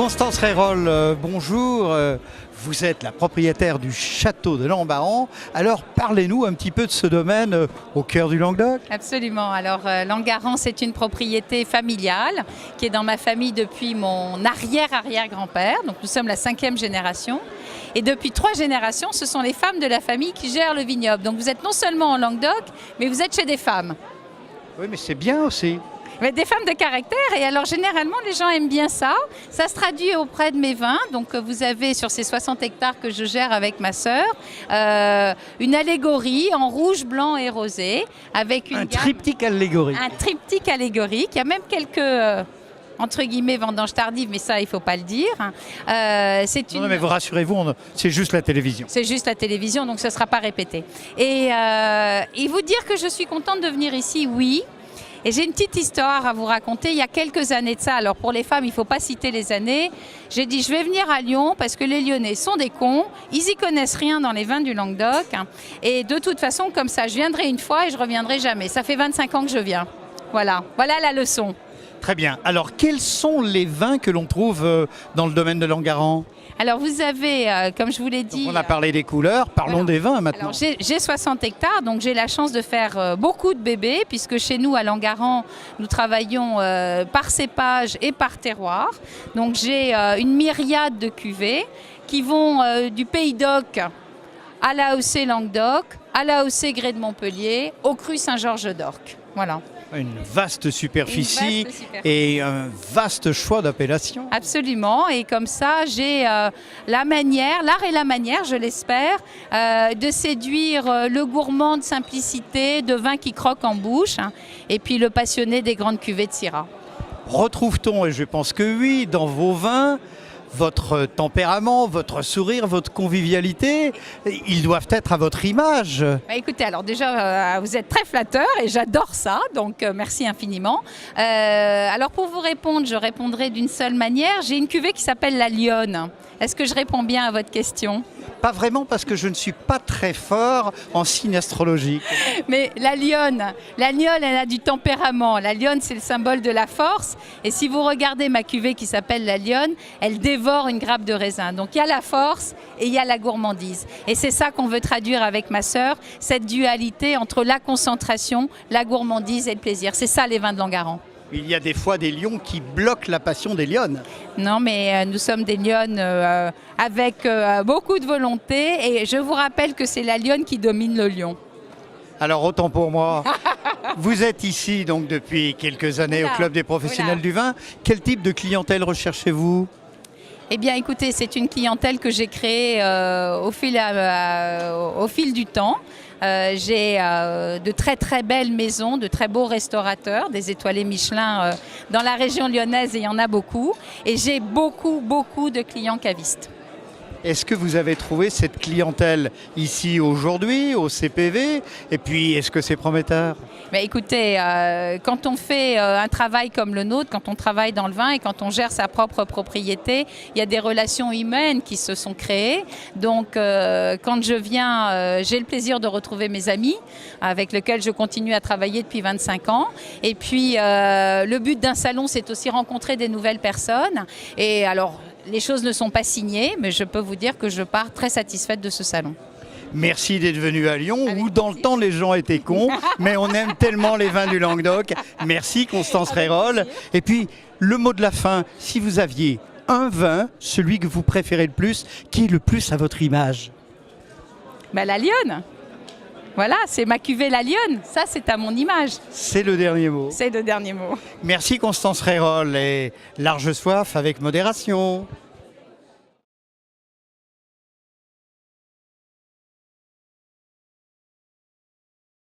Constance Reyrolle, bonjour. Vous êtes la propriétaire du château de Languebaron. Alors parlez-nous un petit peu de ce domaine au cœur du Languedoc. Absolument. Alors Languebaron, c'est une propriété familiale qui est dans ma famille depuis mon arrière-arrière-grand-père. Donc nous sommes la 5e génération. Et depuis 3 générations, ce sont les femmes de la famille qui gèrent le vignoble. Donc vous êtes non seulement en Languedoc, mais vous êtes chez des femmes. Oui, mais c'est bien aussi. Mais des femmes de caractère, et alors généralement les gens aiment bien ça. Ça se traduit auprès de mes vins. Donc vous avez sur ces 60 hectares que je gère avec ma sœur, une allégorie en rouge, blanc et rosé avec une triptyque allégorique. Un triptyque allégorique. Il y a même quelques entre guillemets vendanges tardives, mais ça il ne faut pas le dire. Non, mais vous rassurez-vous, c'est juste la télévision. C'est juste la télévision, donc ce ne sera pas répété. Et vous dire que je suis contente de venir ici, oui. Et j'ai une petite histoire à vous raconter. Il y a quelques années de ça, alors pour les femmes, il ne faut pas citer les années, j'ai dit je vais venir à Lyon parce que les Lyonnais sont des cons, ils n'y connaissent rien dans les vins du Languedoc. Et de toute façon, comme ça, je viendrai une fois et je ne reviendrai jamais. Ça fait 25 ans que je viens. Voilà la leçon. Très bien. Alors, quels sont les vins que l'on trouve dans le domaine de Languebaron ? Alors vous avez, comme je vous l'ai dit... Donc on a parlé des couleurs, parlons des vins maintenant. Alors j'ai 60 hectares, donc j'ai la chance de faire beaucoup de bébés, puisque chez nous à Languebaron, nous travaillons par cépage et par terroir. Donc j'ai une myriade de cuvées qui vont du Pays d'Oc à l'AOC Languedoc, à l'AOC Grès de Montpellier, au Cru Saint-Georges d'Orc. Voilà. Une vaste superficie et un vaste choix d'appellations. Absolument, et comme ça j'ai la manière, l'art et la manière, je l'espère, de séduire le gourmand de simplicité, de vin qui croque en bouche, et puis le passionné des grandes cuvées de Syrah. Retrouve-t-on, et je pense que oui, dans vos vins, votre tempérament, votre sourire, votre convivialité, ils doivent être à votre image. Bah écoutez, alors déjà, vous êtes très flatteur et j'adore ça, donc merci infiniment. Alors pour vous répondre, je répondrai d'une seule manière. J'ai une cuvée qui s'appelle la Lyonne. Est-ce que je réponds bien à votre question ? Pas vraiment, parce que je ne suis pas très fort en signe astrologique. Mais la lionne, elle a du tempérament. La lionne, c'est le symbole de la force. Et si vous regardez ma cuvée qui s'appelle la lionne, elle dévore une grappe de raisin. Donc il y a la force et il y a la gourmandise. Et c'est ça qu'on veut traduire avec ma sœur, cette dualité entre la concentration, la gourmandise et le plaisir. C'est ça les vins de Languebaron. Il y a des fois des lions qui bloquent la passion des lionnes. Non, mais nous sommes des lionnes avec beaucoup de volonté. Et je vous rappelle que c'est la lionne qui domine le lion. Alors autant pour moi. Vous êtes ici donc depuis quelques années au Club des professionnels du vin. Quel type de clientèle recherchez-vous ? Eh bien écoutez, c'est une clientèle que j'ai créée au fil du temps. J'ai de très très belles maisons, de très beaux restaurateurs, des étoilés Michelin dans la région lyonnaise, et il y en a beaucoup. Et j'ai beaucoup de clients cavistes. Est-ce que vous avez trouvé cette clientèle ici aujourd'hui, au CPV ? Et puis, est-ce que c'est prometteur ? Mais écoutez, quand on fait un travail comme le nôtre, quand on travaille dans le vin et quand on gère sa propre propriété, il y a des relations humaines qui se sont créées. Donc, quand je viens, j'ai le plaisir de retrouver mes amis avec lesquels je continue à travailler depuis 25 ans. Et puis, le but d'un salon, c'est aussi rencontrer des nouvelles personnes. Et alors, les choses ne sont pas signées, mais je peux vous dire que je pars très satisfaite de ce salon. Merci d'être venu à Lyon, où dans le temps les gens étaient cons, mais on aime tellement les vins du Languedoc. Merci Constance Reyrolle. Et puis, le mot de la fin, si vous aviez un vin, celui que vous préférez le plus, qui est le plus à votre image ? La Lyonne. Voilà, c'est ma cuvée la Lyonne. Ça, c'est à mon image. C'est le dernier mot. C'est le dernier mot. Merci Constance Reyrolle et large soif avec modération.